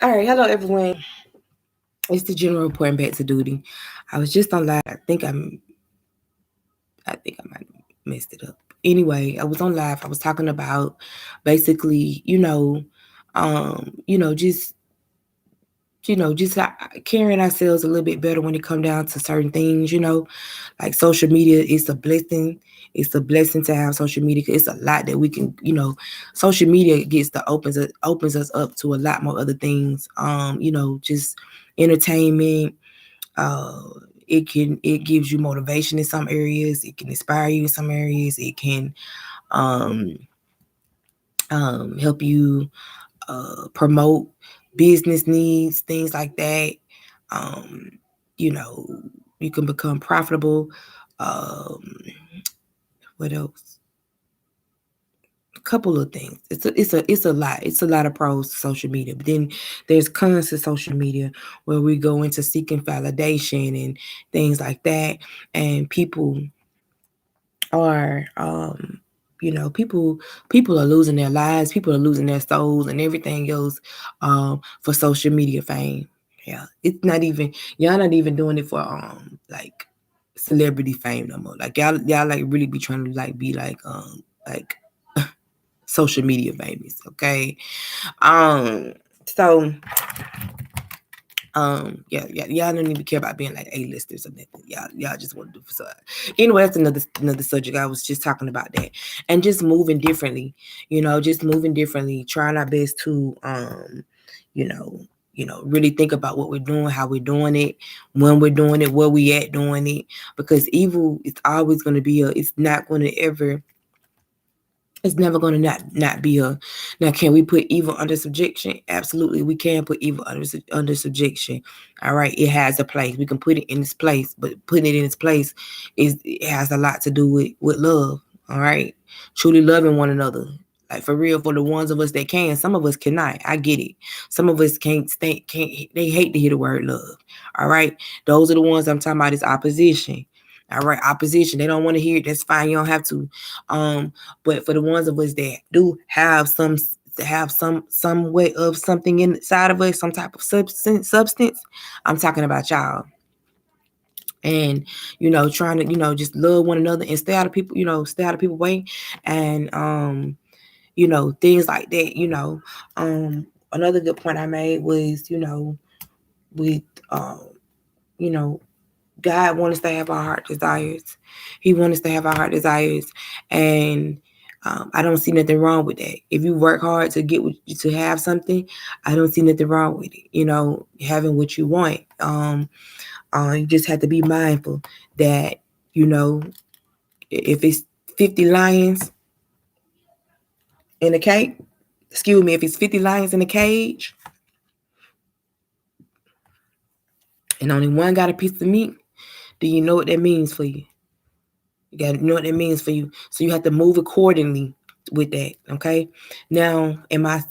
All right, hello everyone. It's the general reporting back to duty. I was just on live. I think I might have messed it up. Anyway, I was on live. I was talking about basically, just carrying ourselves a little bit better when it come down to certain things. Like social media is a blessing. It's a blessing to have social media. 'Cause it's a lot that we can, social media opens us up to a lot more other things. Just entertainment. Uh, it gives you motivation in some areas. It can inspire you in some areas. It can um, help you promote business needs, things like that. Um, you know, you can become profitable. Um, what else? A couple of things. It's a lot. It's a lot of pros to social media. But then there's cons to social media where we go into seeking validation and things like that. And are people are losing their lives, people are losing their souls and everything else for social media fame. Yeah, it's not even y'all not even doing it for like celebrity fame no more. Like y'all like really be trying to like be like social media famous. Okay. um so yeah, y'all don't even care about being like A-listers or nothing. Y'all just want to do facade. Anyway, that's another subject. I was just talking about that. And just moving differently, just moving differently, trying our best to you know, really think about what we're doing, how we're doing it, when we're doing it, where we at doing it. Because evil is always gonna be it's not gonna ever it's never going to not be a. Now, can we put evil under subjection? Absolutely, we can put evil under subjection. All right, it has a place. We can put it in its place, but putting it in its place it has a lot to do with love. All right, truly loving one another. Like for real, for the ones of us that can, some of us cannot. I get it. Some of us can't. They hate to hear the word love. All right, those are the ones I'm talking about. Is opposition. All right, opposition. They don't want to hear it. That's fine. You don't have to. But for the ones of us that do have some way of something inside of us, some type of substance, I'm talking about y'all. And trying to just love one another and stay out of people, stay out of people's way, and things like that. Another good point I made was with you know God wants us to have our heart desires. He wants us to have our heart desires, and I don't see nothing wrong with that. If you work hard to to have something, I don't see nothing wrong with it. Having what you want. You just have to be mindful that if it's 50 lions in a cage, excuse me, if it's 50 lions in a cage, and only one got a piece of meat, do you know what that means for you? You got to know what that means for you. So you have to move accordingly with that. Okay. Now, am I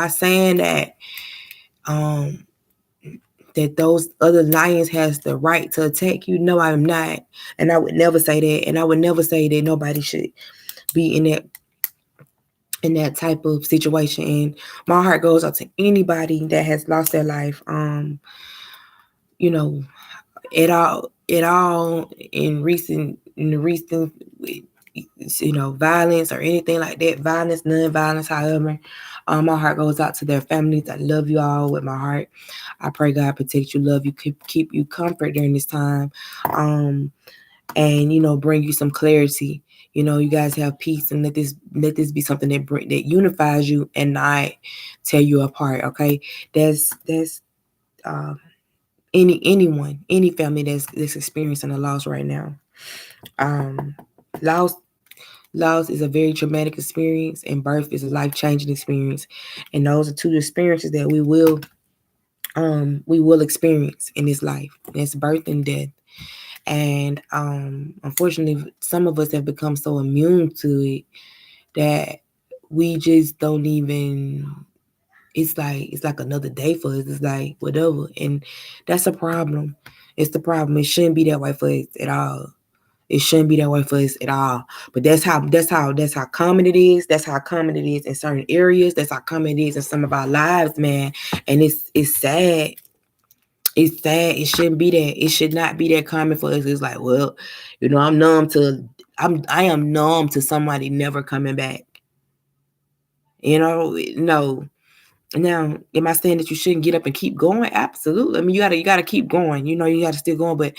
saying um that those other lions has the right to attack you? No, I'm not. And I would never say that. And I would never say that nobody should be in that type of situation. And my heart goes out to anybody that has lost their life. You know, it all in the recent violence or anything like that, violence, non-violence, however. My heart goes out to their families. I love you all with my heart. I pray God protect you, love you, keep you comfort during this time, and bring you some clarity. You guys have peace, and let this be something that unifies you and not tear you apart. Okay, that's um, any family that's experiencing a loss right now. Um, loss Loss is a very traumatic experience, and birth is a life-changing experience. And those are two experiences that we will experience in this life. That's birth and death. And unfortunately, some of us have become so immune to it that we just don't even. It's like another day for us. It's like whatever, and that's a problem. It's the problem. It shouldn't be that way for us at all. It shouldn't be that way for us at all. But that's how common it is. That's how common it is in certain areas. That's how common it is in some of our lives, man. And it's sad. It's sad. It shouldn't be that. It should not be that common for us. It's like, well, I am numb to somebody never coming back. No. Now, am I saying that you shouldn't get up and keep going? Absolutely. I mean, you gotta keep going. You gotta still going. But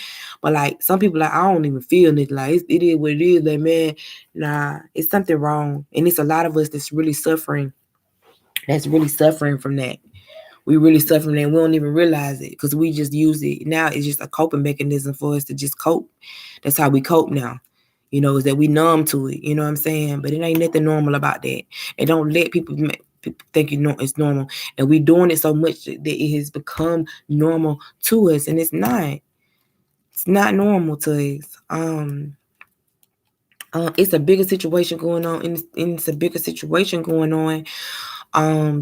like some people, like, I don't even feel it. Like it is what it is. Like, man, nah, it's something wrong, and it's a lot of us that's really suffering. That's really suffering from that. We really suffer from that. We don't even realize it because we just use it. Now it's just a coping mechanism for us to just cope. That's how we cope now. Is that we numb to it. You know what I'm saying? But it ain't nothing normal about that. And don't let people think it's normal. And we doing it so much that it has become normal to us, and it's not. It's not normal to us. It's a bigger situation going on, and it's a bigger situation going on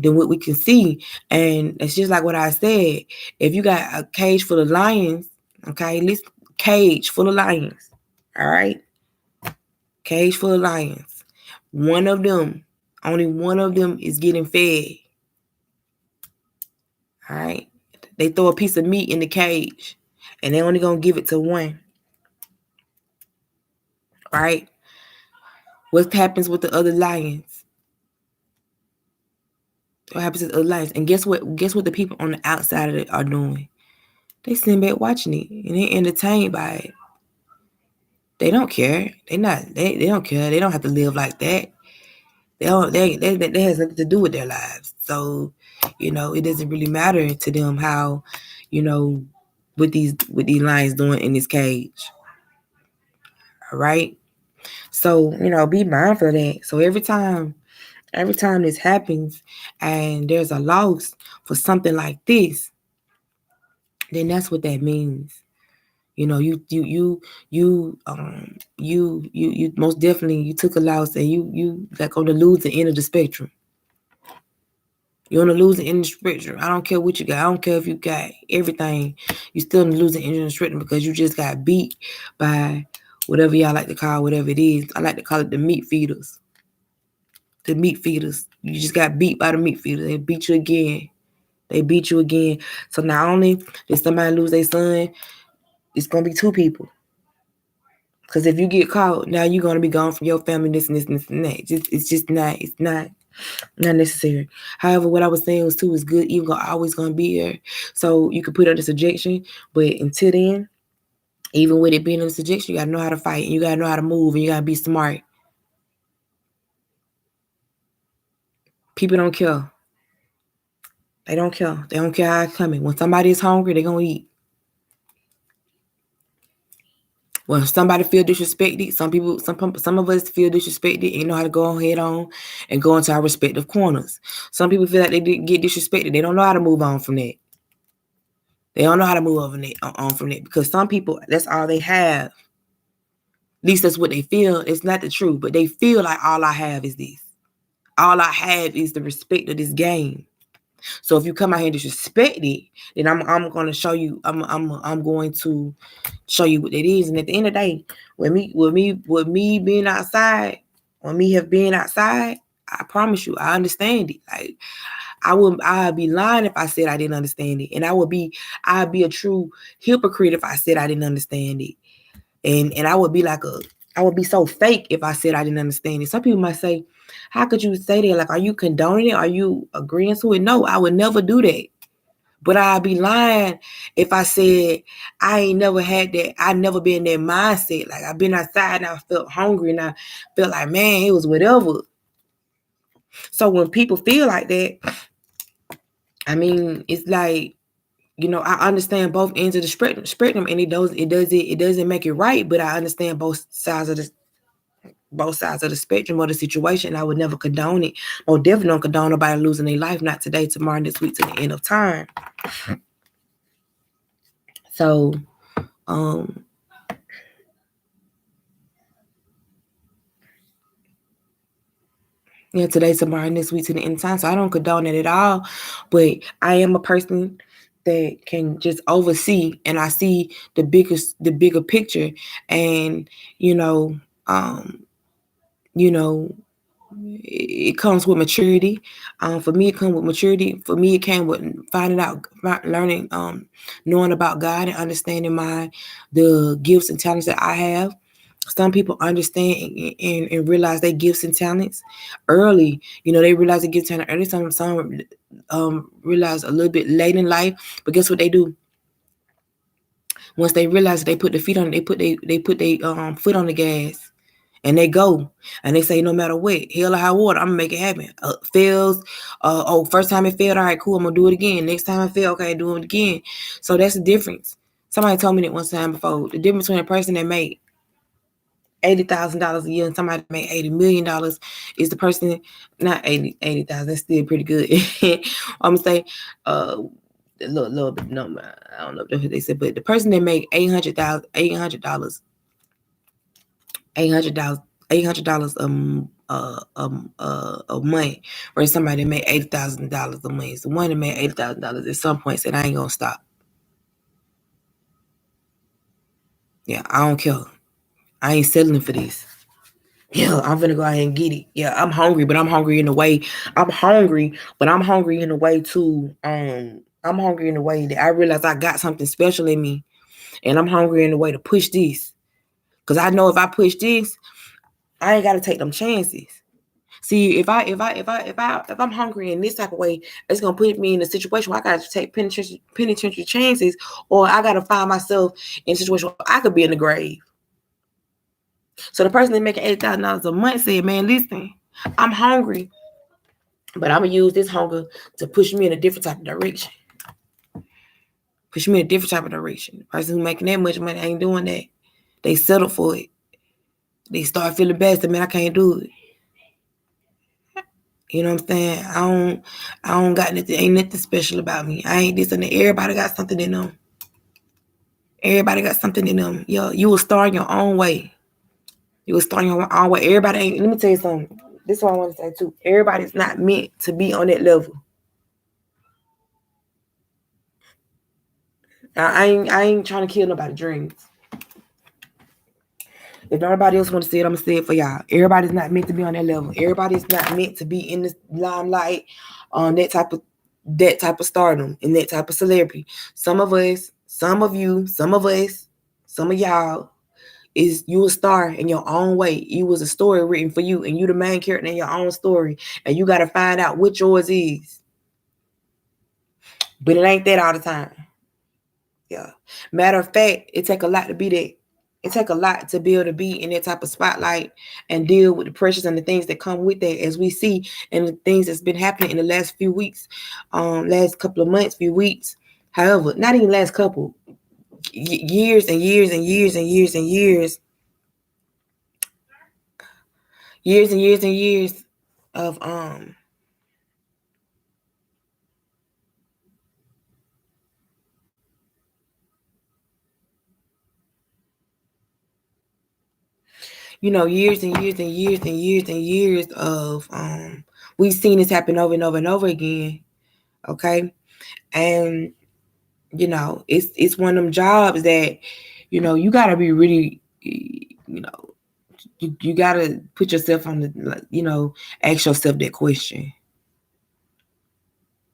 than what we can see. And it's just like what I said. If you got a cage full of lions, okay, listen, cage full of lions, all right, cage full of lions. Only one of them is getting fed. All right, they throw a piece of meat in the cage, and they only gonna give it to one. Right? What happens with the other lions? What happens to the other lions? And guess what? Guess what the people on the outside of it are doing? They sitting back watching it, and they entertained by it. They don't care. They don't care. They don't have to live like that. That has nothing to do with their lives. So, it doesn't really matter to them how, what these lions doing in this cage. All right. So, be mindful of that. So every time this happens and there's a loss for something like this, then that's what that means. You most definitely you took a loss, and you like on the losing end of the spectrum. You're on the losing end of the spectrum. I don't care what you got. I don't care if you got everything. You're still on the losing end of the spectrum because you just got beat by whatever y'all like to call whatever it is. I like to call it the meat feeders. The meat feeders. You just got beat by the meat feeders. They beat you again. So not only did somebody lose their son, it's gonna be two people. Because if you get caught, now you're gonna be gone from your family, this and that. It's not necessary. However, what I was saying was too is good. You're always gonna be there. So you can put under subjection, but until then, even with it being under subjection, you gotta know how to fight, and you gotta know how to move, and you gotta be smart. People don't care. They don't care. They don't care how it's coming. When somebody is hungry, they're gonna eat. When somebody feel disrespected, some of us feel disrespected and know how to go head on and go into our respective corners. Some people feel like they get disrespected. They don't know how to move on from that. They don't know how to move on from that because some people, that's all they have. At least that's what they feel. It's not the truth, but they feel like all I have is this. All I have is the respect of this game. So if you come out here and disrespect it, then I'm going to show you. I'm going to show you what it is. And at the end of the day, with me being outside, I promise you, I understand it. Like I'd be lying if I said I didn't understand it, and I'd be a true hypocrite if I said I didn't understand it, and I would be so fake if I said I didn't understand it. Some people might say, how could you say that? Like, are you condoning it? Are you agreeing to it? No, I would never do that. But I'd be lying if I said I ain't never had that. I never been in that mindset. Like, I've been outside and I felt hungry and I felt like, man, it was whatever. So when people feel like that, I mean, it's like, I understand both ends of the spectrum, and it doesn't make it right, but I understand both sides of the spectrum of the situation. I would never condone it. Or definitely don't condone nobody losing their life, not today, tomorrow, this week, to the end of time. So, today, tomorrow, this week, to the end of time. So I don't condone it at all. But I am a person that can just oversee, and I see the bigger picture. And you know, you know, it comes with maturity. For me, it comes with maturity. For me, it came with finding out, learning, knowing about God and understanding the gifts and talents that I have. Some people understand and realize their gifts and talents early. They realize they gifts and talent early. Some realize a little bit late in life. But guess what they do? Once they realize they put their feet on, they put their foot on the gas, and they go, and they say, no matter what, hell or high water, I'm gonna make it happen. Fails, first time it failed, all right, cool, I'm gonna do it again. Next time it failed, okay, do it again. So that's the difference. Somebody told me that one time before. The difference between a person that made $80,000 a year and somebody that made $80 million is the person, not 80,000. That's still pretty good. I'm gonna say, a little bit number. I don't know what they said, but the person that made $800 a month, versus somebody that made $80,000 a month. The one that made $80,000 at some point said, I ain't gonna stop. Yeah, I don't care. I ain't settling for this. Yeah, I'm gonna go ahead and get it. Yeah, I'm hungry, but I'm hungry in a way. I'm hungry, but I'm hungry in a way too. I'm hungry in a way that I realize I got something special in me, and I'm hungry in a way to push this. Cause I know if I push this, I ain't gotta take them chances. See, if I'm hungry in this type of way, it's gonna put me in a situation where I gotta take penitentiary chances, or I gotta find myself in a situation where I could be in the grave. So the person that making $8,000 a month said, "Man, listen, I'm hungry, but I'm gonna use this hunger to push me in a different type of direction. Push me in a different type of direction." The person who making that much money ain't doing that. They settle for it. They start feeling bad. So, man, I can't do it. You know what I'm saying? I don't got nothing. Ain't nothing special about me. I ain't this and that. Everybody got something in them. Everybody got something in them. Yo, you will start your own way. You will start your own way. Everybody ain't. Let me tell you something. This is what I want to say too. Everybody's not meant to be on that level. I ain't trying to kill nobody's dreams. If nobody else want to say it, I'm gonna say it for y'all. Everybody's not meant to be on that level. Everybody's not meant to be in the limelight on that type of stardom and that type of celebrity. Some of us, some of you, some of us, some of y'all is you a star in your own way. You was a story written for you, and you the main character in your own story, and you got to find out what yours is. But it ain't that all the time. Yeah. Matter of fact, it take a lot to be that. It take a lot to be able to be in that type of spotlight and deal with the pressures and the things that come with that, as we see, and the things that's been happening in the last few weeks, last couple of months, few weeks. However, not even last couple, years and years and years and years and years, years and years and years of years and years and years and years and years of we've seen this happen over and over and over again. Okay. And it's one of them jobs that you gotta be really, you gotta put yourself on the, ask yourself that question.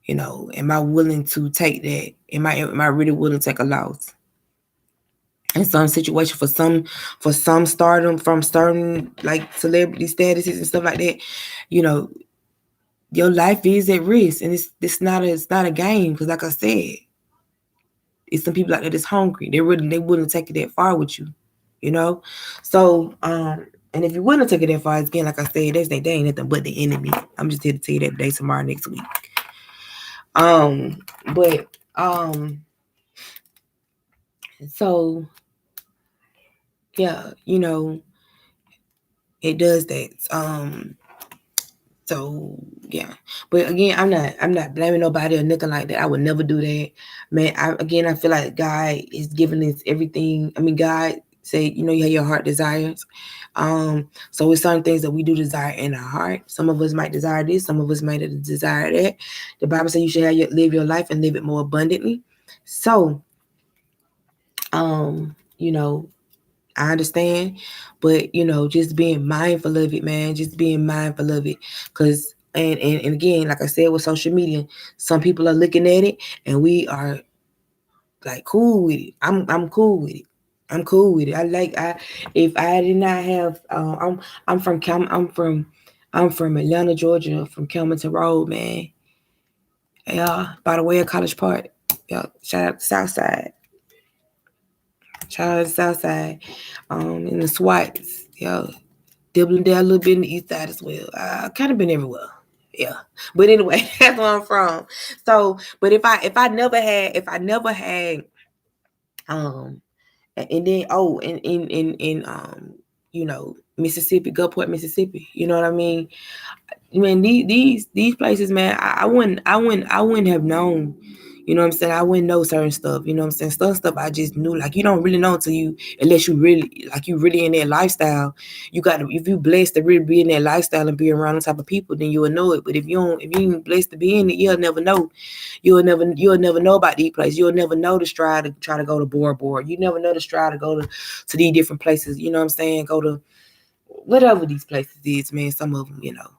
Am I willing to take that? Am I really willing to take a loss? In some situation, for some stardom, from starting like celebrity statuses and stuff like that, your life is at risk, and it's not a game, because like I said, it's some people out there that's hungry. They wouldn't take it that far with you, So and if you wouldn't take it that far, again, like I said, they ain't nothing but the enemy. I'm just here to tell you that today, tomorrow, next week. But so yeah, it does that. So yeah, but again, I'm not blaming nobody or nothing like that. I would never do that, man. I feel like God is giving us everything. I mean, God say, you have your heart desires. So it's certain things that we do desire in our heart. Some of us might desire this, some of us might desire that. The Bible says you should live your life and live it more abundantly. So, you know, I understand, but you know, just being mindful of it, man. Just being mindful of it, cause and again, like I said, with social media, some people are looking at it, and we are like cool with it. I'm cool with it. I'm cool with it. I if I did not have I'm from Atlanta, Georgia, from Kelmanton Road, man. Yeah, by the way of College Park. Yeah, shout out to Southside. Shout out to Southside. In the SWATs. Yeah, dibbling down a little bit in the East Side as well. I kind of been everywhere. Yeah, but anyway, that's where I'm from. So, but if I never had um and then you know, Mississippi, Gulfport, Mississippi. You know what I mean? Man, these places, man, I wouldn't have known. You know what I'm saying? I wouldn't know certain stuff. You know what I'm saying? Stuff I just knew. Like you don't really know until you, unless you really like you really in that lifestyle. You got to, if you blessed to really be in that lifestyle and be around the type of people, then you will know it. But if you don't, if you ain't blessed to be in it, you'll never know. You'll never know about these places. You'll never know to try to go to Bora Bora. You never know to try to go to these different places. You know what I'm saying? Go to whatever these places is, man. Some of them, you know.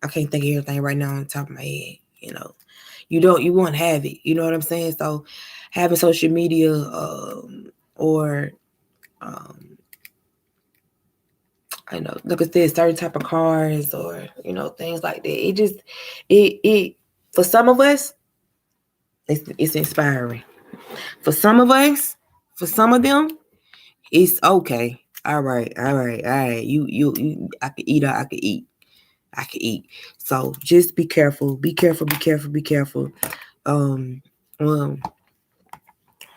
I can't think of everything right now on the top of my head. You know, you won't have it. You know what I'm saying? So, having social media, or I know, like I said, certain type of cars, or you know, things like that. It just, it for some of us, it's inspiring. For some of us, for some of them, it's okay. All right, all right, all right. You. I could eat. I could eat. I could eat. So just be careful. Be careful. Be careful. Be careful. Um, well,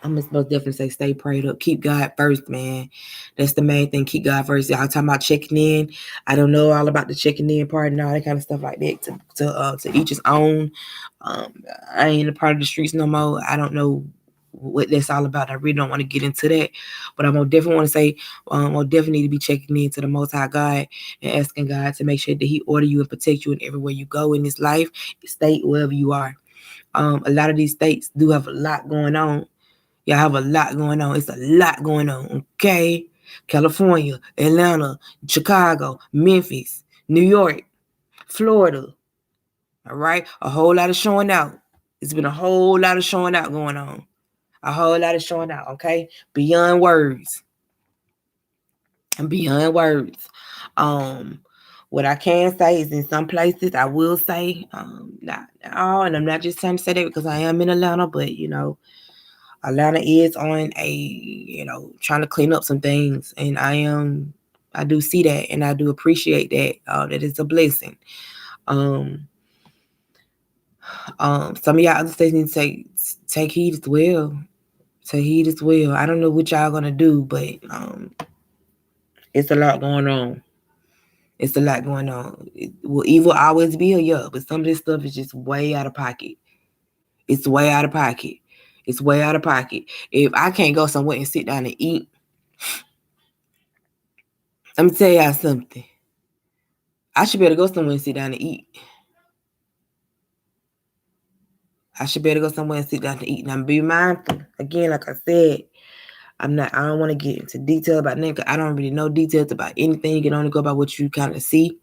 I'm most definitely say stay prayed up. Keep God first, man. That's the main thing. Keep God first. Y'all talking about checking in. I don't know all about the checking in part and all that kind of stuff like that. To each his own. I ain't a part of the streets no more. I don't know what that's all about. I really don't want to get into that. But I most definitely want to say, I definitely need to be checking into the Most High God and asking God to make sure that He order you and protect you in everywhere you go in this life, state, wherever you are. A lot of these states do have a lot going on. Y'all have a lot going on. It's a lot going on, okay? California, Atlanta, Chicago, Memphis, New York, Florida. All right? A whole lot of showing out. It's been a whole lot of showing out going on. A whole lot of showing out, okay? Beyond words. And beyond words. What I can say is in some places I will say, not all, and I'm not just trying to say that because I am in Atlanta, but you know, Atlanta is on a, you know, trying to clean up some things, and I do see that, and I do appreciate that. That is a blessing. Um, some of y'all other states need to take heed as well. Take heed as well. I don't know what y'all gonna do, but it's a lot going on. It's a lot going on. Will evil always be a yeah, but some of this stuff is just way out of pocket. It's way out of pocket. It's way out of pocket. If I can't go somewhere and sit down and eat, let me tell y'all something. I should be able to go somewhere and sit down and eat. I should be able to go somewhere and sit down and eat. Now be mindful. Again, like I said, I don't want to get into detail about nothing. I don't really know details about anything. You can only go by what you kind of see,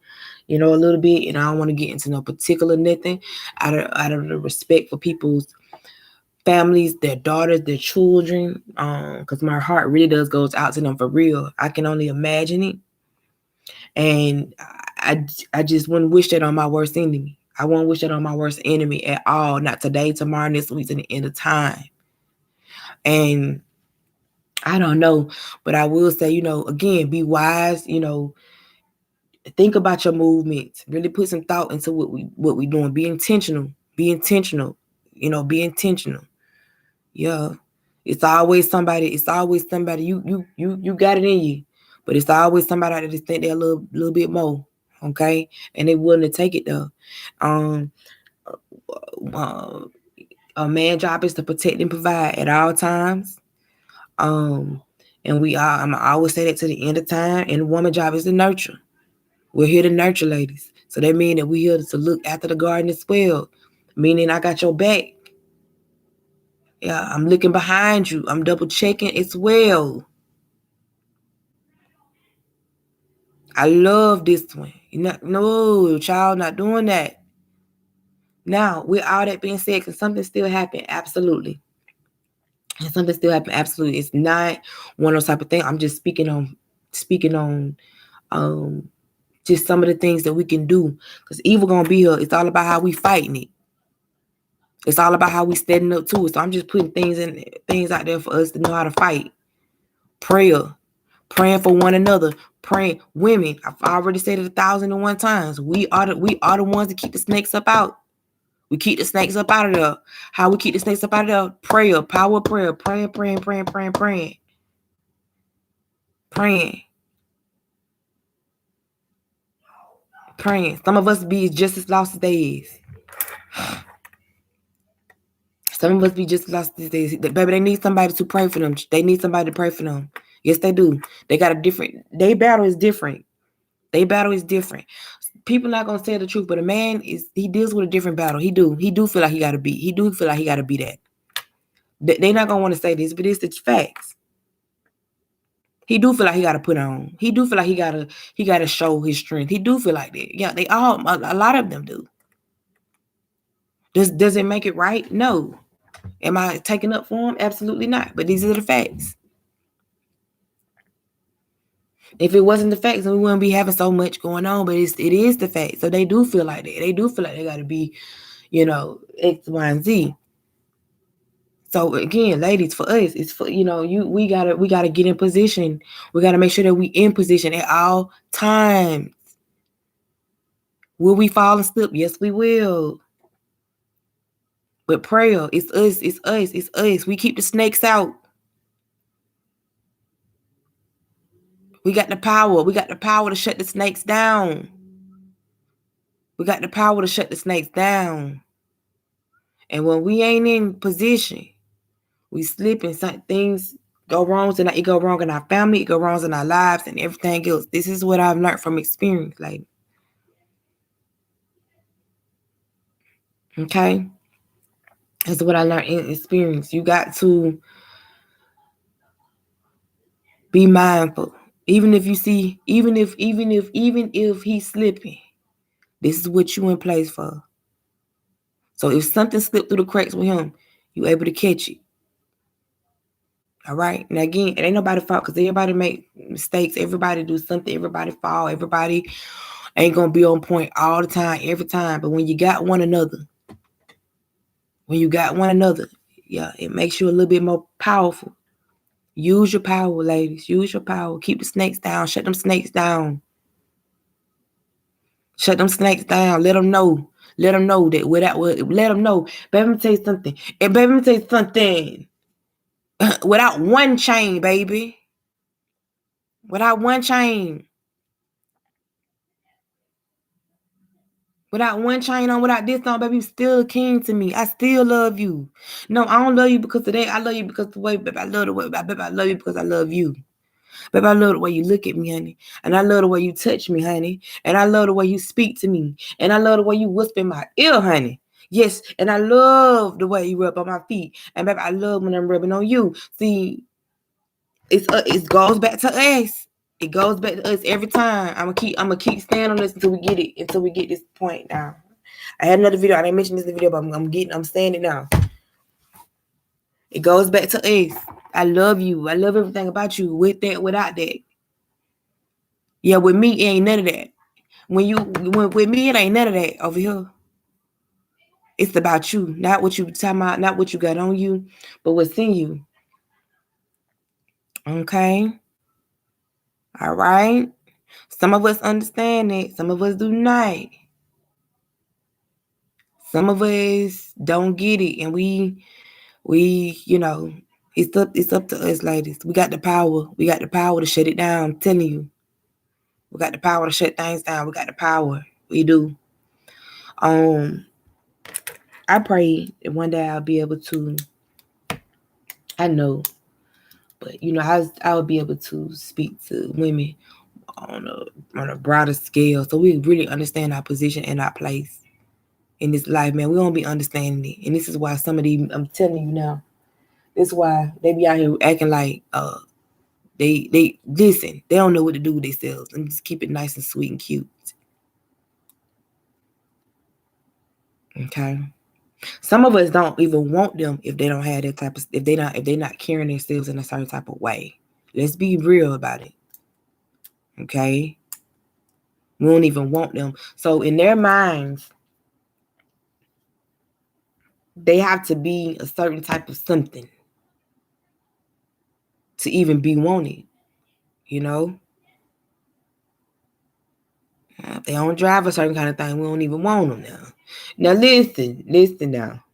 you know, a little bit. And I don't want to get into no particular nothing out of the respect for people's families, their daughters, their children. Because my heart really does goes out to them for real. I can only imagine it. And I just wouldn't wish that on my worst enemy. I won't wish that on my worst enemy at all. Not today, tomorrow, next week, to the end of time. And I don't know, but I will say, you know, again, be wise. You know, think about your movements. Really put some thought into what we doing. Be intentional. Be intentional. You know, be intentional. Yeah, it's always somebody. It's always somebody. You got it in you, but it's always somebody that just think they're a little bit more. Okay, and they willing to take it though. Um, a man's job is to protect and provide at all times. And I'm always say that to the end of time. And the woman's job is to nurture. We're here to nurture, ladies. So that means that we're here to look after the garden as well. Meaning I got your back. Yeah, I'm looking behind you. I'm double checking as well. I love this one. No, child, not doing that. Now, with all that being said, can something still happen? Absolutely. Can something still happen? Absolutely. It's not one of those type of things. I'm just speaking on just some of the things that we can do. Because evil gonna be here. It's all about how we fighting it. It's all about how we standing up to it. So I'm just putting things out there for us to know how to fight. Prayer. Praying for one another. Praying. Women. I've already said it 1,001 times. We are the ones that keep the snakes up out. We keep the snakes up out of there. How we keep the snakes up out of there? Prayer. Power of prayer. Praying. Praying. Some of us be just as lost as they is. Some of us be just lost these days. Baby, they need somebody to pray for them. They need somebody to pray for them. Yes, they do. They got a different. Their battle is different. People not gonna tell the truth, but a man he deals with a different battle. He do feel like he gotta be. He do feel like he gotta be that. They not gonna want to say this, but it's the facts. He do feel like he gotta put on. He do feel like he gotta show his strength. He do feel like that. Yeah, they all a lot of them do. Does it make it right? No. Am I taking up for him? Absolutely not. But these are the facts. If it wasn't the facts, then we wouldn't be having so much going on. But it is the fact. So they do feel like that. They do feel like they got to be, X, Y, and Z. So again, ladies, for us, it's for we gotta get in position. We gotta make sure that we in position at all times. Will we fall and slip? Yes, we will. But prayer, it's us, it's us, it's us. We keep the snakes out. We got the power. We got the power to shut the snakes down. We got the power to shut the snakes down. And when we ain't in position, we slip and some things go wrong. And it go wrong in our family, it go wrong in our lives and everything else. This is what I've learned from experience, lady. Okay? That's what I learned in experience. You got to be mindful. Even if he's slipping, this is what you in place for. So if something slipped through the cracks with him, you able to catch it. All right. And again, it ain't nobody fault because everybody make mistakes. Everybody do something. Everybody fall. Everybody ain't gonna be on point all the time, every time. But when you got one another, yeah, it makes you a little bit more powerful. Use your power, ladies. Use your power. Keep the snakes down. Shut them snakes down. Shut them snakes down. Let them know. Let them know that let them know. Baby, let me tell you something. And baby, let me tell you something. Without one chain, baby. Without one chain. Without one chain on, without this on, baby, you still a king to me. I still love you. No, I don't love you because of that. I love you because of the way, baby, I love the way, baby, I love you because I love you. Baby, I love the way you look at me, honey. And I love the way you touch me, honey. And I love the way you speak to me. And I love the way you whisper in my ear, honey. Yes, and I love the way you rub on my feet. And baby, I love when I'm rubbing on you. See, it goes back to us. It goes back to us every time. I'm gonna keep staying on this until we get this point down. I had another video. I didn't mention this in the video, but I'm saying it now. It goes back to us. I love you. I love everything about you. With that, without that. Yeah, with me, it ain't none of that. With me, it ain't none of that over here. It's about you, not what you talking about, not what you got on you, but what's in you. Okay. All right. Some of us understand it. Some of us do not. Some of us don't get it, and we, it's up to us, ladies. We got the power. We got the power to shut it down. I'm telling you, we got the power to shut things down. We got the power. We do. I pray that one day I'll be able to. I know, but I would be able to speak to women on a broader scale, so we really understand our position and our place in this life, man. We don't be understanding it, and this is why some of these, I'm telling you now, That's why they be out here acting like they listen. They don't know what to do with themselves, and just keep it nice and sweet and cute. Okay. Some of us don't even want them if they don't have that type of if they're not carrying themselves in a certain type of way. Let's be real about it. Okay. We don't even want them. So in their minds, they have to be a certain type of something to even be wanted, you know? If they don't drive a certain kind of thing, we don't even want them now. Now listen now.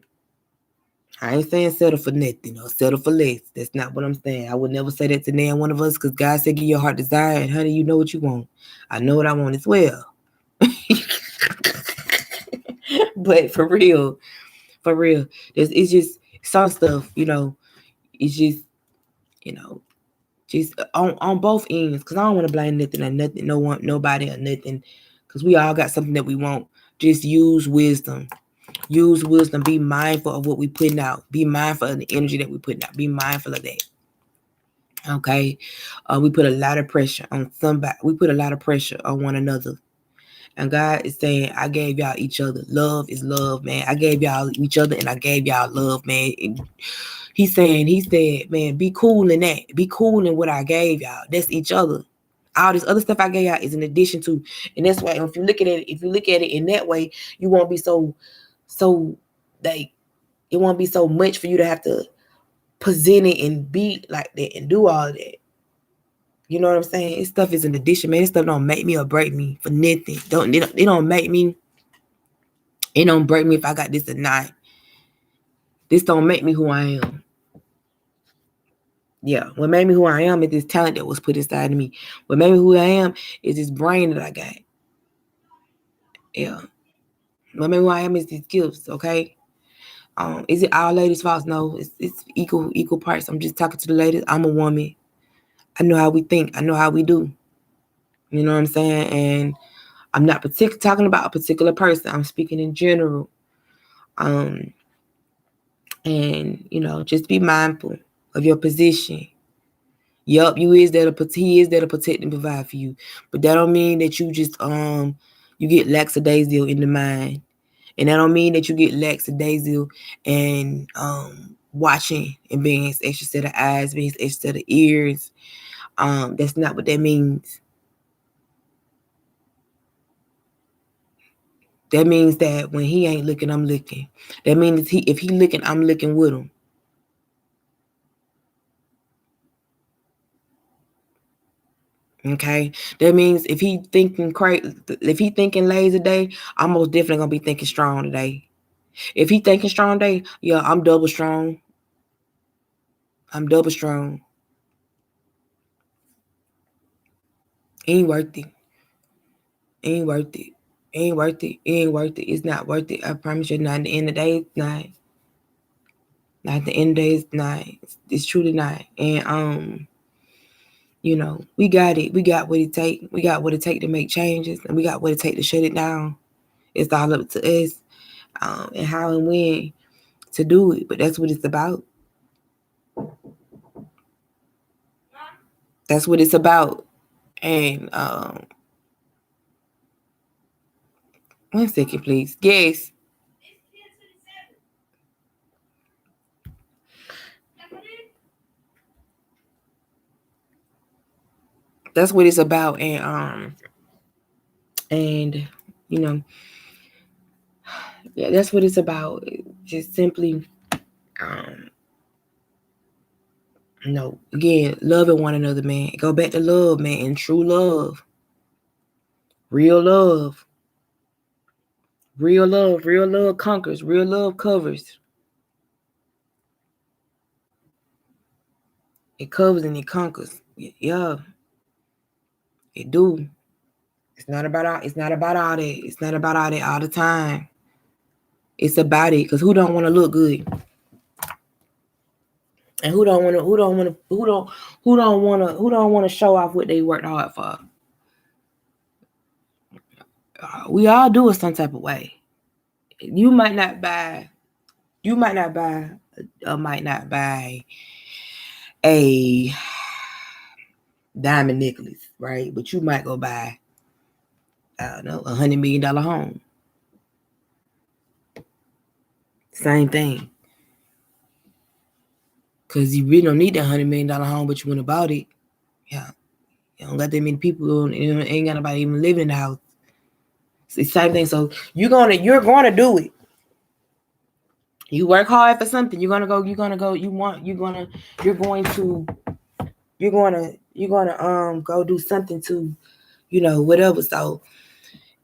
I ain't saying settle for nothing or settle for less. That's not what I'm saying. I would never say that to none one of us because God said give your heart desire and honey, you know what you want. I know what I want as well. But for real, it's just some stuff, it's just, you know, just on both ends. Because I don't want to blame nothing or nothing, nobody or nothing. Because we all got something that we want. Just use wisdom. Use wisdom. Be mindful of what we putting out. Be mindful of the energy that we putting out. Be mindful of that. Okay. We put a lot of pressure on somebody. We put a lot of pressure on one another. And God is saying, I gave y'all each other. Love is love, man. I gave y'all each other and I gave y'all love, man. And he said, man, be cool in that. Be cool in what I gave y'all. That's each other. All this other stuff I gave y'all is in addition to. And that's why if you look at it in that way, you won't be so like it won't be so much for you to have to present it and be like that and do all that. You know what I'm saying? This stuff is an addition, man. This stuff don't make me or break me for nothing. It don't make me. It don't break me if I got this or not. This don't make me who I am. Yeah, what made me who I am is this talent that was put inside of me. What made me who I am is this brain that I got. Yeah. What made me who I am is these gifts, okay? Is it all ladies' fault? No, it's equal parts. I'm just talking to the ladies. I'm a woman. I know how we think. I know how we do. You know what I'm saying? And I'm not talking about a particular person. I'm speaking in general. And just be mindful of your position. Yup, he is there to protect and provide for you. But that don't mean that you just you get lackadaisical in the mind. And that don't mean that you get lackadaisical and watching and being his extra set of eyes, being his extra set of ears. That's not what that means. That means that when he ain't looking, I'm looking. That means if he looking, I'm looking with him. Okay, that means if he thinking lazy today, I'm most definitely gonna be thinking strong today. If he thinking strong today, yeah, I'm double strong. I'm double strong. Ain't worth it. Ain't worth it. Ain't worth it. Ain't worth it. It's not worth it. I promise you. Not at the end of the day, it's not. Not at the end of the day, it's not. It's truly not. And we got it. We got what it take. We got what it take to make changes, and we got what it take to shut it down. It's all up to us, and how and when to do it. But that's what it's about. That's what it's about. And 1 second, please. Yes. That's what it's about. And yeah, that's what it's about. Just simply again, loving one another, man. Go back to love, man, and true love. Real love. Real love. Real love conquers. Real love covers. It covers and it conquers. Yeah. It do. It's not about all that. It's not about all that all the time. It's about it. Because who don't want to look good? And who don't want to show off what they worked hard for? We all do it some type of way. You might not buy might not buy a diamond necklace, right? But you might go buy, I don't know, $100 million home. Same thing. Because you really don't need that $100 million home, but you went about it. Yeah. You don't got that many people, ain't got nobody even living in the house. It's the same thing. So you're gonna do it. You work hard for something. You're gonna go go do something to, whatever. So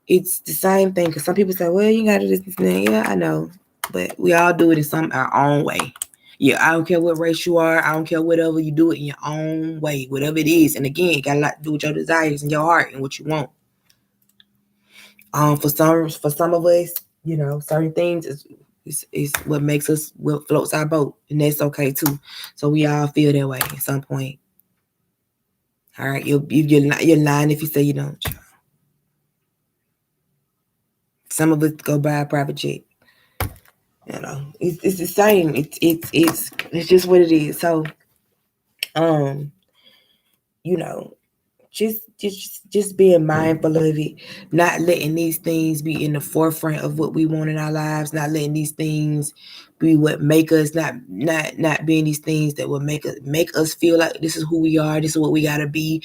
it's the same thing. Because some people say, well, you gotta do this and that. Yeah, I know. But we all do it in our own way. Yeah, I don't care what race you are. I don't care whatever, you do it in your own way, whatever it is. And again, it got a lot to do with your desires and your heart and what you want. For some of us, certain things is what makes us, what floats our boat, and that's okay too. So we all feel that way at some point. All right, you're lying if you say you don't. Some of us go buy a private jet. It's the same. It's just what it is. So, just being mindful of it, not letting these things be in the forefront of what we want in our lives, not letting these things be what make us, not being these things that will make us feel like this is who we are, this is what we gotta be,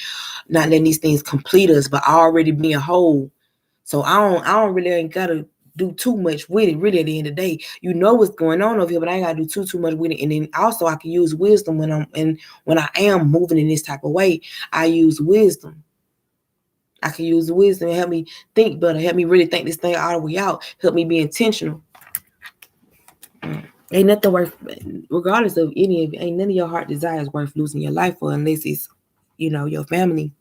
not letting these things complete us, but already being whole. So I don't really ain't gotta do too much with it. Really, at the end of the day, what's going on over here, but I ain't gotta do too much with it. And then also, I can use wisdom when I am moving in this type of way. I use wisdom. I can use the wisdom and help me think better, help me really think this thing all the way out, help me be intentional. Ain't nothing worth, regardless of ain't none of your heart desires worth losing your life for, unless it's, your family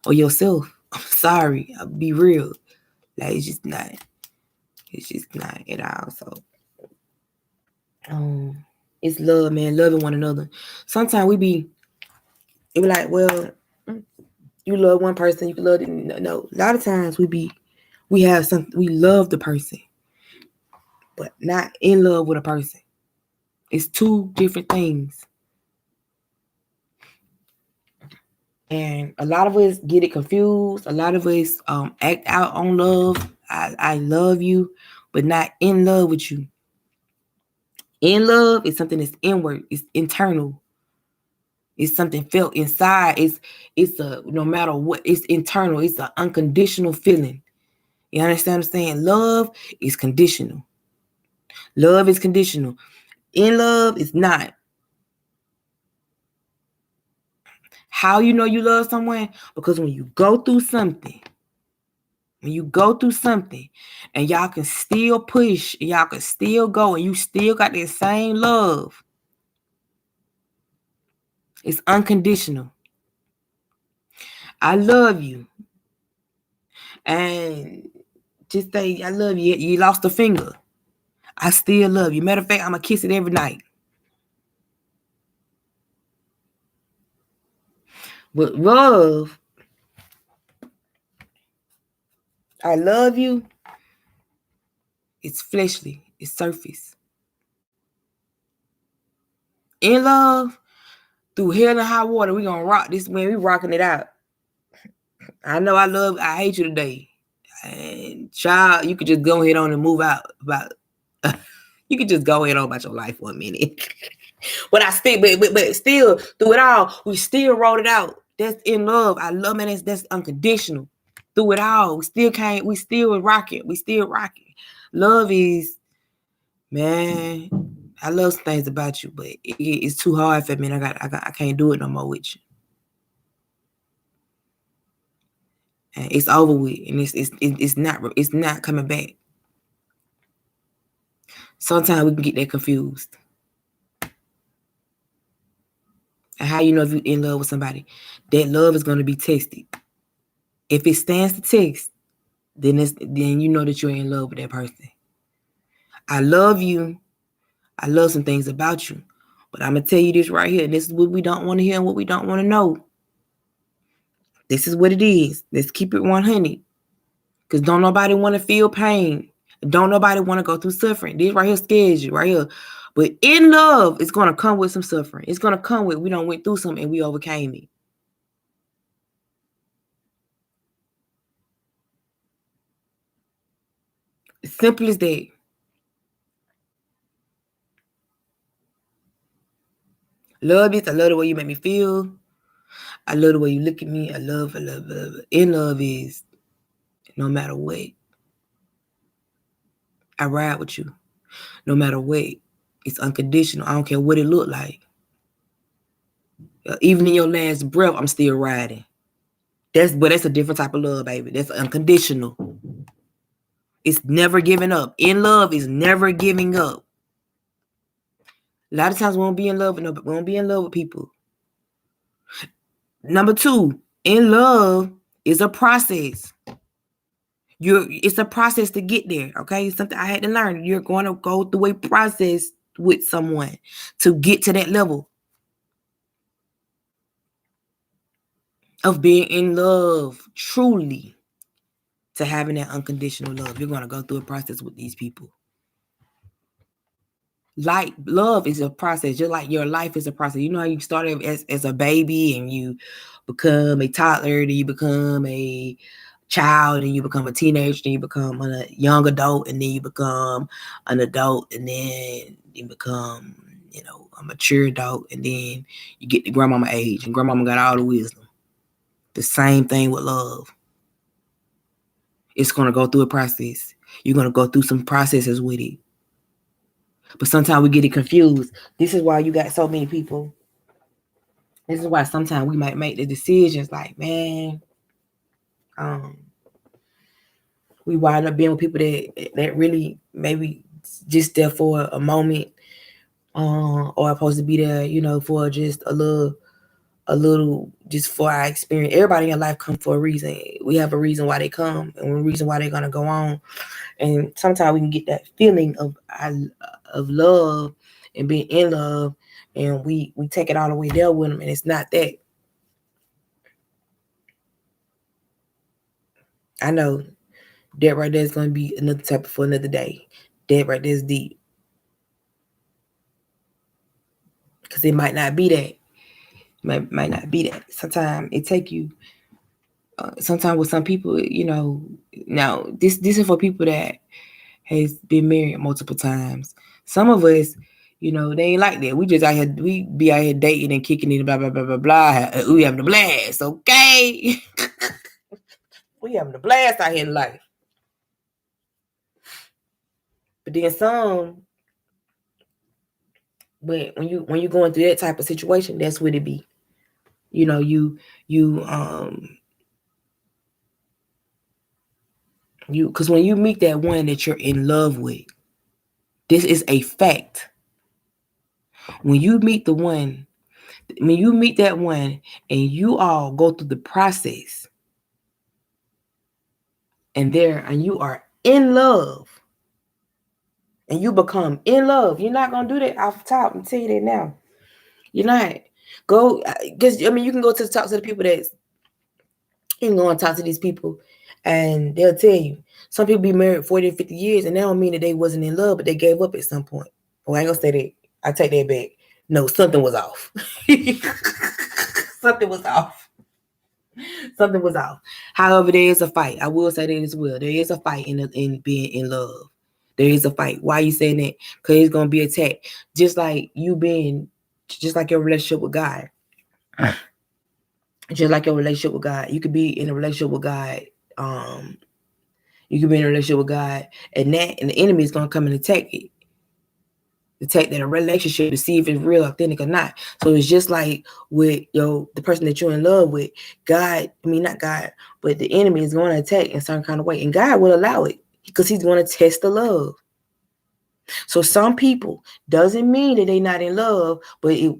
or yourself. I'm sorry, I'll be real. Like, it's just not at all. So, it's love, man, loving one another. Sometimes it be like, well, you love one person, you can love them. No, a lot of times we love the person, but not in love with a person. It's two different things. And a lot of us get it confused. A lot of us act out on love. I love you, but not in love with you. In love is something that's inward. It's internal. It's something felt inside. It's a, no matter what, it's internal. It's an unconditional feeling. You understand what I'm saying? Love is conditional. Love is conditional. In love is not. How you know you love someone? Because when you go through something, and y'all can still push, and y'all can still go, and you still got that same love, it's unconditional. I love you. And just say, I love you. You lost a finger. I still love you. Matter of fact, I'm going to kiss it every night. But love, I love you, it's fleshly. It's surface. In love, through hell and high water, we going to rock this, man. We rocking it out. I know I hate you today. And child, you could just go ahead on and move out you could just go ahead on about your life for a minute. But still through it all, we still wrote it out. That's in love. I love, man. That's unconditional. Through it all, we still rocking. We still rocking. Love is, man, I love some things about you, but it's too hard for me. I can't do it no more with you. And it's over with, and it's not coming back. Sometimes we can get that confused. And how you know if you're in love with somebody? That love is going to be tested. If it stands the test, then you know that you're in love with that person. I love you. I love some things about you. But I'm going to tell you this right here. This is what we don't want to hear and what we don't want to know. This is what it is. Let's keep it 100. Because don't nobody want to feel pain. Don't nobody want to go through suffering. This right here scares you. Right here. But in love, it's gonna come with some suffering. It's gonna come with we don't went through something and we overcame it. As simple as that. Love it. I love the way you make me feel. I love the way you look at me. I love. In love is no matter what. I ride with you. No matter what. It's unconditional. I don't care what it look like. Even in your last breath, I'm still riding. That's a different type of love, baby. That's unconditional. It's never giving up. In love is never giving up. A lot of times we won't be in love with people. Number 2, in love is a process. It's a process to get there. Okay, it's something I had to learn. You're going to go through a process with someone to get to that level of being in love truly, to having that unconditional love. You're going to go through a process with these people. Like love is a process, just like your life is a process. You know how you started as a baby and you become a toddler, then you become a child, and you become a teenager, then you become a young adult, and then you become an adult, and then you become, a mature adult, and then you get to grandmama age, and grandmama got all the wisdom. The same thing with love. It's going to go through a process. You're going to go through some processes with it. But sometimes we get it confused. This is why you got so many people. This is why sometimes we might make the decisions like, man, we wind up being with people that really maybe just there for a moment, or supposed to be there, for just a little, just for our experience. Everybody in your life come for a reason. We have a reason why they come, and a reason why they're gonna go on. And sometimes we can get that feeling of love and being in love, and we take it all the way there with them, and it's not that. I know that right there is going to be another topic for another day. That right there is deep. Because it might not be that. Might not be that. Sometimes it take you. Sometimes with some people, now this is for people that has been married multiple times. Some of us, they ain't like that. We just out here, we be out here dating and kicking it, blah, blah, blah, blah, blah. We having a blast, okay? We having a blast out here in life. But then some, but when you going through that type of situation, that's what it be. Because when you meet that one that you're in love with, this is a fact. When you meet that one and you all go through the process, and you are in love, and you become in love, you're not gonna do that off the top. I'm telling you that now. You're not. Go, because you can go to talk to the people that you can go and talk to these people, and they'll tell you. Some people be married 40 50 years, and that don't mean that they wasn't in love, but they gave up at some point. Well, I ain't gonna say that. I take that back. No, something was off. Something was off. Something was off. However, there is a fight. I will say that as well. There is a fight in being in love. There is a fight. Why are you saying that? Because it's gonna be attacked. Just like your relationship with God. Just like your relationship with God. You could be in a relationship with God. You could be in a relationship with God, and the enemy is gonna come and attack it. Attack that relationship to see if it's real, authentic or not. So it's just like with the person that you're in love with. Not God, but the enemy is going to attack in some kind of way, and God will allow it because He's going to test the love. So some people doesn't mean that they're not in love, but they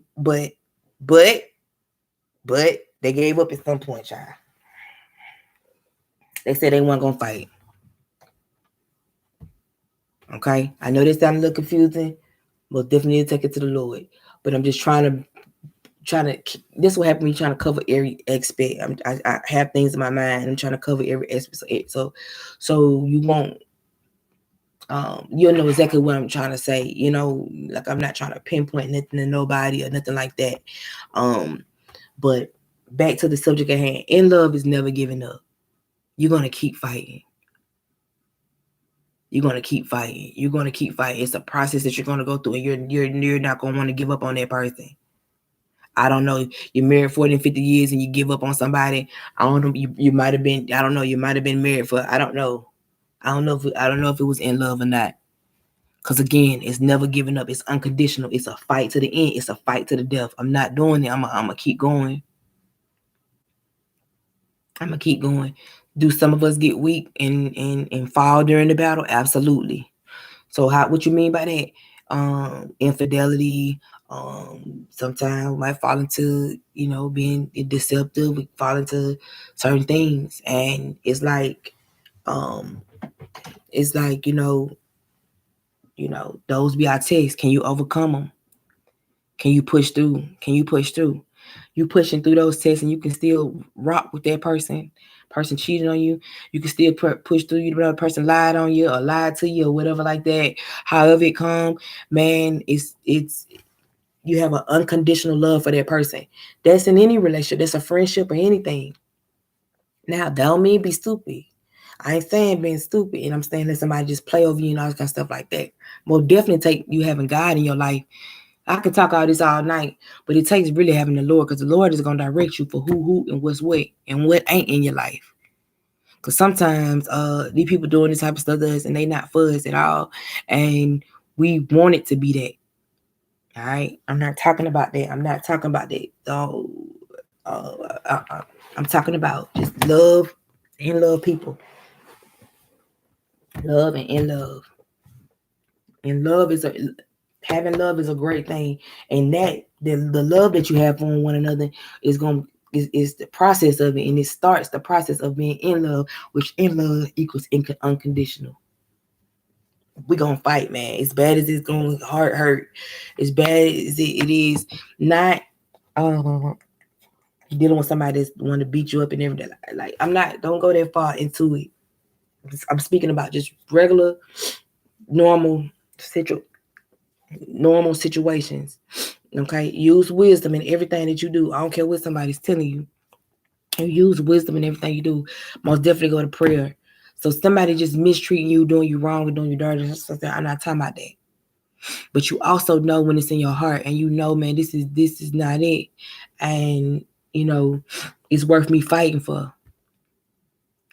gave up at some point, child. They said they weren't gonna fight. Okay, I know this sounds a little confusing. We'll definitely take it to the Lord. But I'm just trying to. This will happen when you're trying to cover every aspect. I have things in my mind. I'm trying to cover every aspect. So you won't You'll know exactly what I'm trying to say. You know, like I'm not trying to pinpoint nothing to nobody or nothing like that. But back to the subject at hand. In love is never giving up. You're gonna keep fighting. You're gonna keep fighting. You're gonna keep fighting. It's a process that you're gonna go through, and you're not gonna want to give up on that person. I don't know. You're married 40 and 50 years and you give up on somebody. I don't know. You might have been. I don't know. You might have been married for. I don't know. I don't know if it was in love or not. Because again, it's never giving up. It's unconditional. It's a fight to the end. It's a fight to the death. I'm not doing it. I'm gonna keep going. I'm gonna keep going. Do some of us get weak and fall during the battle? Absolutely. So what you mean by that? Infidelity. Sometimes we might fall into, being deceptive. We fall into certain things, and it's like, those be our tests. Can you overcome them? Can you push through? Can you push through? You pushing through those tests, and you can still rock with that person. Person cheated on you, you can still push through. You, the person lied on you or lied to you or whatever like that. However it come, man, it's you have an unconditional love for that person. That's in any relationship. That's a friendship or anything. Now, that don't mean be stupid. I ain't saying being stupid, and I'm saying that somebody just play over you and all that kind of stuff like that. Most definitely take you having God in your life. I can talk all this all night, but it takes really having the Lord, because the Lord is going to direct you for who, and what's what, and what ain't in your life. Because sometimes these people doing this type of stuff to us, and they not for us at all, and we want it to be that. All right? I'm not talking about that. I'm not talking about that. So, I'm talking about just love and love people. Love and in love. And having love is a great thing, and that the love that you have for one another is the process of it, and it starts the process of being in love, which in love equals unconditional. We're gonna fight, man. As bad as it's gonna hurt, as bad as it is not dealing with somebody that's want to beat you up and everything. Like, don't go that far into it. I'm speaking about just regular, normal situations. Okay, use wisdom in everything that you do. I don't care what somebody's telling you. You use wisdom in everything you do. Most definitely go to prayer. So somebody just mistreating you, doing you wrong, and doing you dirty, I'm not talking about that. But you also know when it's in your heart, and you know, man, this is not it, and it's worth me fighting for.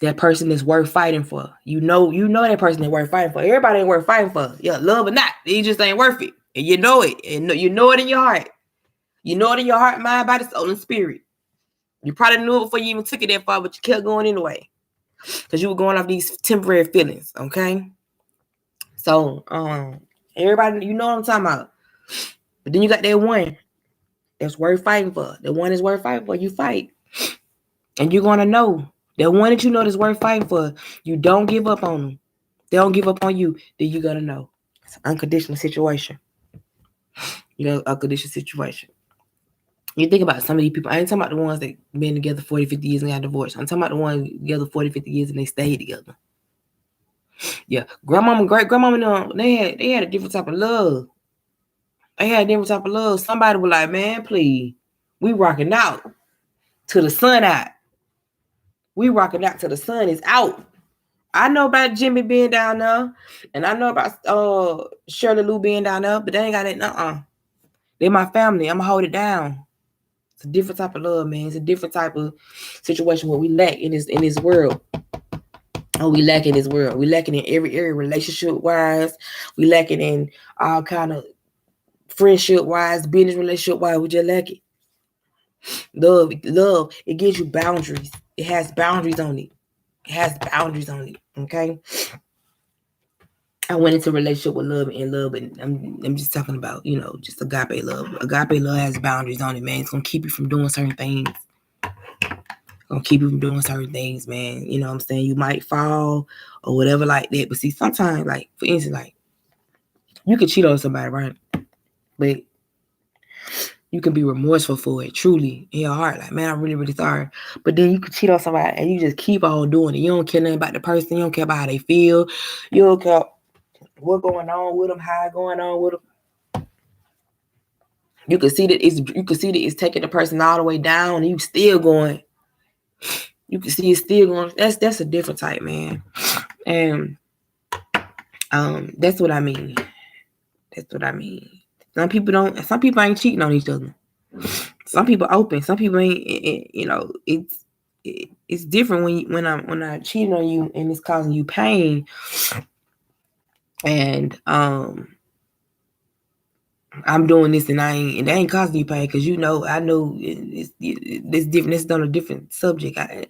That person is worth fighting for. You know that person is worth fighting for. Everybody ain't worth fighting for. Yeah, love or not, it just ain't worth it. And you know it. And you know it in your heart. You know it in your heart, mind, body, soul, and spirit. You probably knew it before you even took it that far, but you kept going anyway. Because you were going off these temporary feelings, okay? So, everybody, you know what I'm talking about. But then you got that one that's worth fighting for. The one is worth fighting for, you fight. And you're going to know. That one that you know that's worth fighting for, you don't give up on them. They don't give up on you, then you're going to know. It's an unconditional situation. Unconditional situation. You think about some of these people. I ain't talking about the ones that been together 40, 50 years and got divorced. I'm talking about the ones together 40, 50 years and they stayed together. Yeah. Grandmama, great-grandmama, they had a different type of love. They had a different type of love. Somebody was like, man, please, we rocking out till the sun out. We rocking out till the sun is out. I know about Jimmy being down there, and I know about Shirley Lou being down there, but they ain't got it. They're my family. I'm gonna hold it down. It's a different type of love, man. It's a different type of situation what we lack in this world. Oh, we lack in this world. We lack it in every area, relationship wise. We lack it in all kind of friendship wise, business relationship wise. We just lack it. Love, it gives you boundaries. It has boundaries on it. Okay. I went into a relationship with love and love, and I'm just talking about, just agape love. Agape love has boundaries on it, man. It's gonna keep you from doing certain things. Gonna keep you from doing certain things, man. You know what I'm saying? You might fall or whatever like that. But see, sometimes, like, for instance, like, you can cheat on somebody, right? But you can be remorseful for it, truly, in your heart. Like, man, I'm really, really sorry. But then you can cheat on somebody and you just keep on doing it. You don't care nothing about the person. You don't care about how they feel. You don't care what going on with them, how going on with them. You can see that it's taking the person all the way down, and you still going. You can see it's still going. That's a different type, man. And that's what I mean. That's what I mean. Some people ain't cheating on each other. Some people open. Some people ain't. It's different when I cheating on you and it's causing you pain. And I'm doing this and they ain't causing you pain because I know it's different. It's on a different subject. I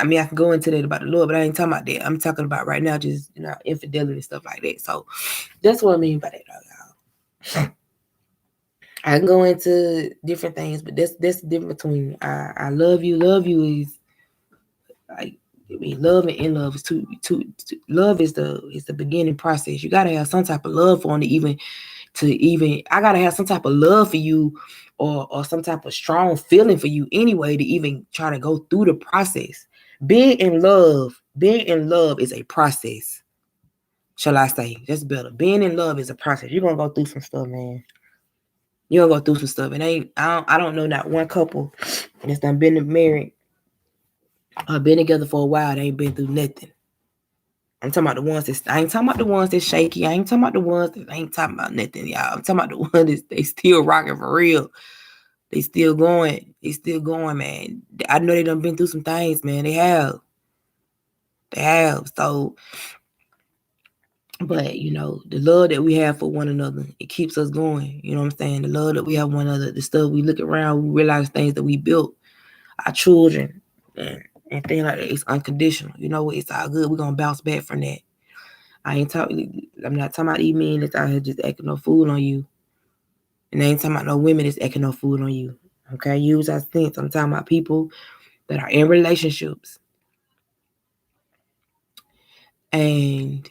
mean, I can go into that about the Lord, but I ain't talking about that. I'm talking about right now, just infidelity and stuff like that. So that's what I mean by that, y'all. I can go into different things, but that's the difference between I love you. Love you is like, I mean, love and in love is two. Love is the beginning process. You gotta have some type of love for them I gotta have some type of love for you, or some type of strong feeling for you anyway to even try to go through the process. Being in love is a process. Shall I say? That's better. Being in love is a process. You're gonna go through some stuff, man. You're gonna go through some stuff. And I don't know not one couple that's done been married or been together for a while. They ain't been through nothing. I'm talking about the ones that I ain't talking about the ones that's shaky. I ain't talking about the ones that ain't talking about nothing, y'all. I'm talking about the ones that they still rocking for real. They still going. They still going, man. I know they done been through some things, man. They have. They have. So, but the love that we have for one another, it keeps us going. You know what I'm saying? The love that we have for one another, the stuff we look around, we realize things that we built, our children, and things like that. It's unconditional. You know what? It's all good. We're gonna bounce back from that. I'm not talking about these men that's out here just acting no fool on you. And I ain't talking about no women that's acting no fool on you. Okay? Use our sense. I'm talking about people that are in relationships and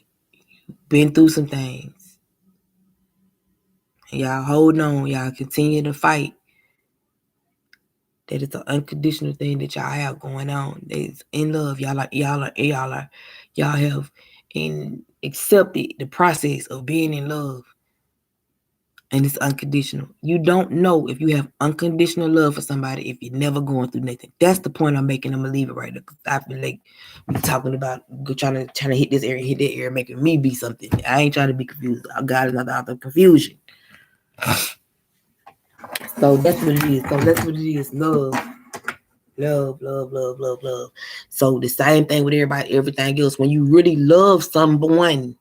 been through some things. And y'all hold on. Y'all continue to fight. That it's an unconditional thing that y'all have going on. It's in love. Y'all have accepted the process of being in love. And it's unconditional. You don't know if you have unconditional love for somebody if you're never going through nothing. That's the point I'm making. I'm gonna leave it right there. Cause I feel like we talking about trying to hit this area, hit that area, making me be something. I ain't trying to be confused. God is not out of confusion. So that's what it is. Love. Love. So the same thing with everything else. When you really love someone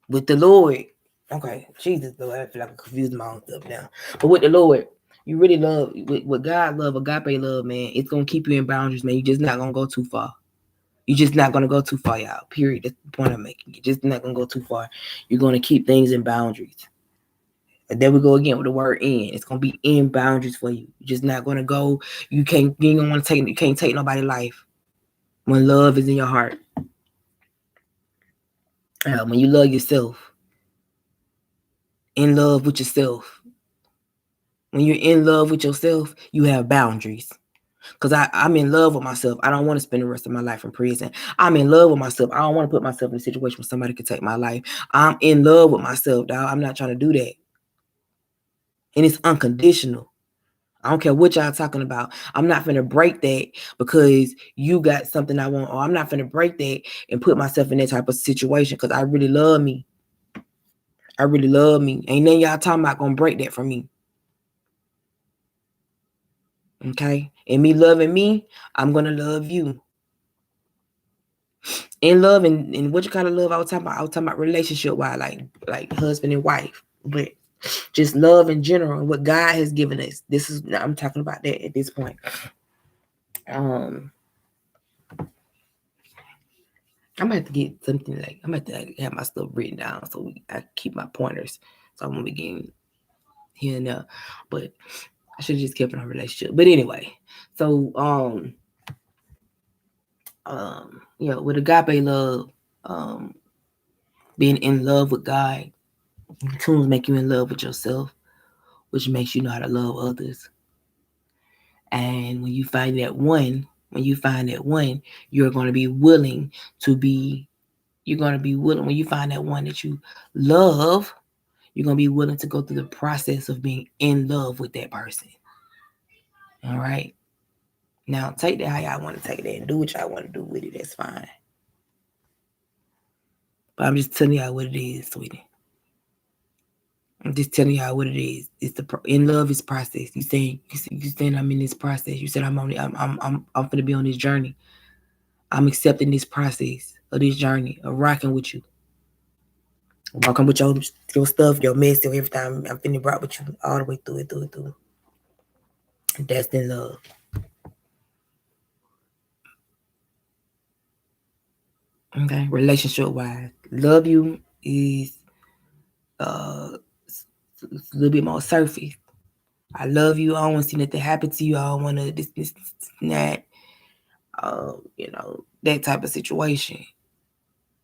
with the Lord, okay, Jesus, Lord, I feel like I confused my own stuff now. But with the Lord, you really love, with God love, agape love, man, it's going to keep you in boundaries, man. You're just not going to go too far. You're just not going to go too far, y'all. Period. That's the point I'm making. You're just not going to go too far. You're going to keep things in boundaries. And there we go again with the word in. It's going to be in boundaries for you. You're just not going to go. You ain't going to want to take, you can't take nobody's life when love is in your heart. When you love yourself. In love with yourself. When you're in love with yourself, you have boundaries. Because I'm in love with myself. I don't want to spend the rest of my life in prison. I'm in love with myself. I don't want to put myself in a situation where somebody could take my life. I'm in love with myself, dog. I'm not trying to do that. And it's unconditional. I don't care what y'all talking about. I'm not finna break that because you got something I want. Or I'm not finna break that and put myself in that type of situation because I really love me. I really love me. Ain't none y'all talking about gonna break that from me. Okay? And me loving me, I'm gonna love you. In love and what kind of love I was talking about relationship wise, like husband and wife. But just love in general and what God has given us. I'm talking about that at this point. I'm gonna have to get something like I'm gonna have to have my stuff written down so I keep my pointers. So I'm gonna begin here and there. But I should have just kept in a relationship. But anyway, so with agape love, being in love with God, tools make you in love with yourself, which makes you know how to love others. And when you find that one, you're going to be willing to be you're going to be willing, when you find that one that you love, you're going to be willing to go through the process of being in love with that person. All right. Now, take that how y'all want to take that and do what y'all want to do with it. That's fine. But I'm just telling y'all what it is, sweetie. I'm just telling y'all what it is. It's in love is process. You saying I'm in this process. You said I'm gonna be on this journey. I'm accepting this process of this journey of rocking with you. Walking with your stuff, your mess, and everything. I'm finna rock with you all the way through it. That's in love. Okay, relationship wise, love you is it's a little bit more surface. I love you. I don't want to see nothing happen to you. I don't want to this that. That type of situation.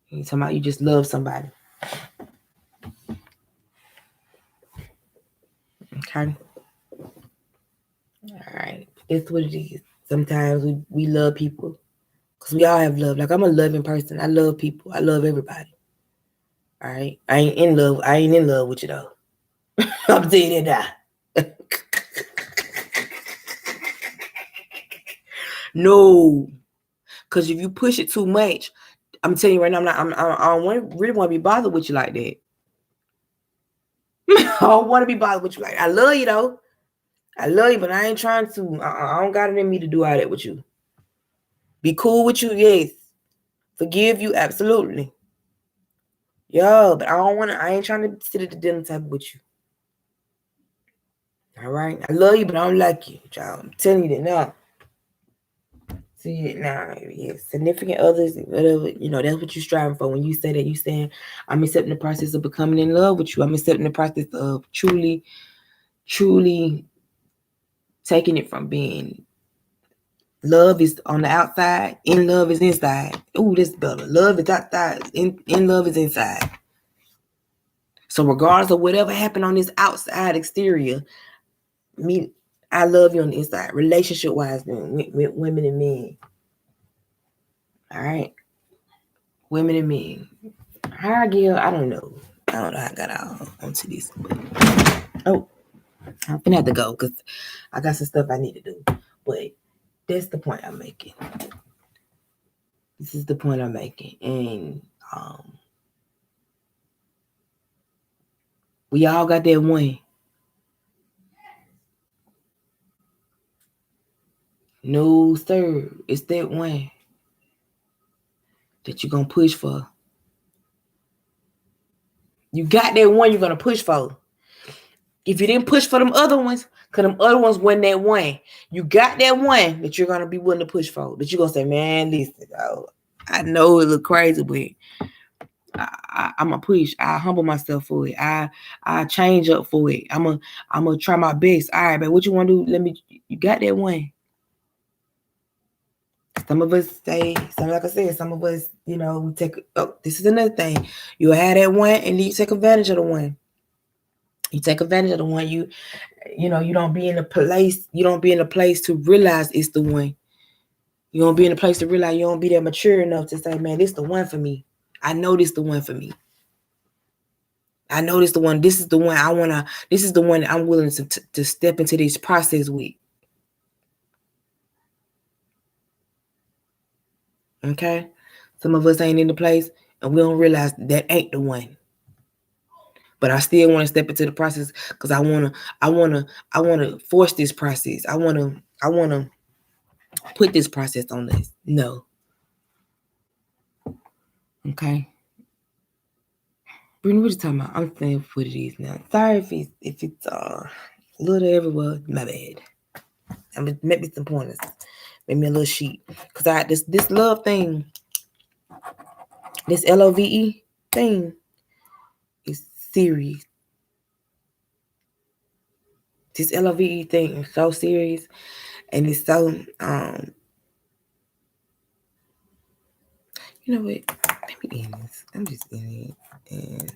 You talking about you just love somebody. Okay. All right. That's what it is. Sometimes we love people. Because we all have love. Like, I'm a loving person. I love people. I love everybody. All right. I ain't in love with you though. I'm telling you that now. No. Because if you push it too much, I'm telling you right now, I don't really want to be bothered with you like that. I don't want to be bothered with you like that. I love you though. I love you, but I ain't trying to. I don't got it in me to do all that with you. Be cool with you, yes. Forgive you, absolutely. Yo, but I ain't trying to sit at the dinner table with you. All right? I love you, but I don't like you, child. I'm telling you that now. See it now. Yes, significant others, whatever, that's what you're striving for. When you say that, you saying, I'm accepting the process of becoming in love with you. I'm accepting the process of truly taking it from being love is on the outside, in love is inside. Ooh, that's better. Love is outside, in love is inside. So regardless of whatever happened on this outside exterior, I love you on the inside. Relationship wise, with women and men. All right, women and men. How I get? I don't know how I got out onto this. Oh, I'm gonna have to go because I got some stuff I need to do. But that's the point I'm making. This is the point I'm making, and we all got that one. No, sir. It's that one that you're going to push for. You got that one you're going to push for. If you didn't push for them other ones, because them other ones wasn't that one. You got that one that you're going to be willing to push for. That you're going to say, man, listen, I know it look crazy, but I'm going to push. I humble myself for it. I change up for it. I'm going to try my best. All right, but what you want to do? You got that one. Some of us like I said, some of us, we take, this is another thing. You have that one and you take advantage of the one. You take advantage of the one. You don't be in a place to realize it's the one. You don't be in a place to realize you don't be that mature enough to say, man, this is the one for me. I know this is the one for me. I know this is the one. This is the one this is the one that I'm willing to step into this process with. Okay? Some of us ain't in the place and we don't realize that ain't the one. But I still want to step into the process because I wanna force this process. I wanna put this process on this. No. Okay. Brittany, what you talking about? I'm saying what it is now. Sorry if it's a little everywhere. My bad. I'm gonna make me some pointers. Make me a little sheet. Cause this love thing, this LOVE thing is serious. This LOVE thing is so serious and it's so you know what? Let me end this. I'm just in it and